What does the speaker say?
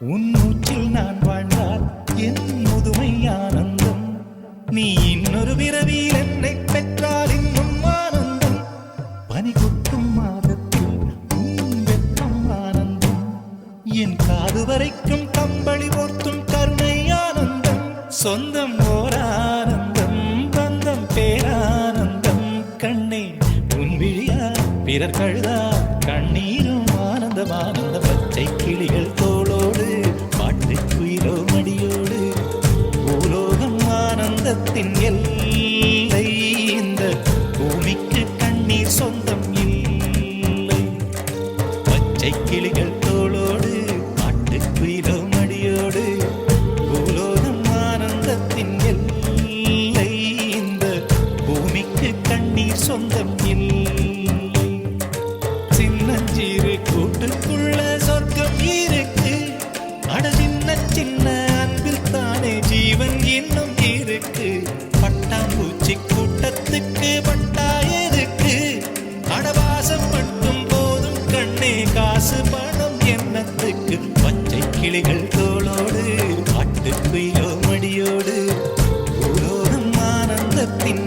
உன் மூச்சில் நான் வாழ்ந்தால் என் முதுமை ஆனந்தம். நீ இன்னொரு பிறவியில் என்னை பெற்றால் இன்னும் ஆனந்தம். பனி கொட்டும் மாதத்தில் உன் வெப்பம் ஆனந்தம். என் காது வரைக்கும் கம்பளி போர்த்தும் கருணை ஆனந்தம். சொந்தம் ஓர் ஆனந்தம், பந்தம் பேரானந்தம். கண்ணே உன் விழியா பிறர் கழுதா கண்ணீரும் ஆனந்தம் ஆனந்த. பச்சை கிளிகள் தோளோடு பாட்டுக்குயிலோ மடியோடு பூலோகம் ஆனந்தத்தின் எல்லை. இந்த பூமிக்கு கண்ணீர் சொந்தம் இல்லை. பச்சை கிளிகள் தோளோடு பாட்டுக்குயிலோ மடியோடு பூலோகம் ஆனந்தத்தின் எல்லை. இந்த பூமிக்கு கண்ணீர் சொந்தம் இல்லை. சின்னஞ்சீரு கூட்டுக்குள்ள சொர்க்கம் இருக்கு. அட சின்ன சின்ன அன்பில் தானே ஜீவன் இன்னும் இருக்கு. பட்டாம்பூச்சி கூட்டத்துக்கு பட்டா எதுக்கு? அடவாசம் மட்டும் போதும் கண்ணே, காசு பணம் என்னத்துக்கு? பச்சை கிளிகள் தோளோடு பாட்டுக்குயிலோ மடியோடு பூலோகம் ஆனந்தத்தின்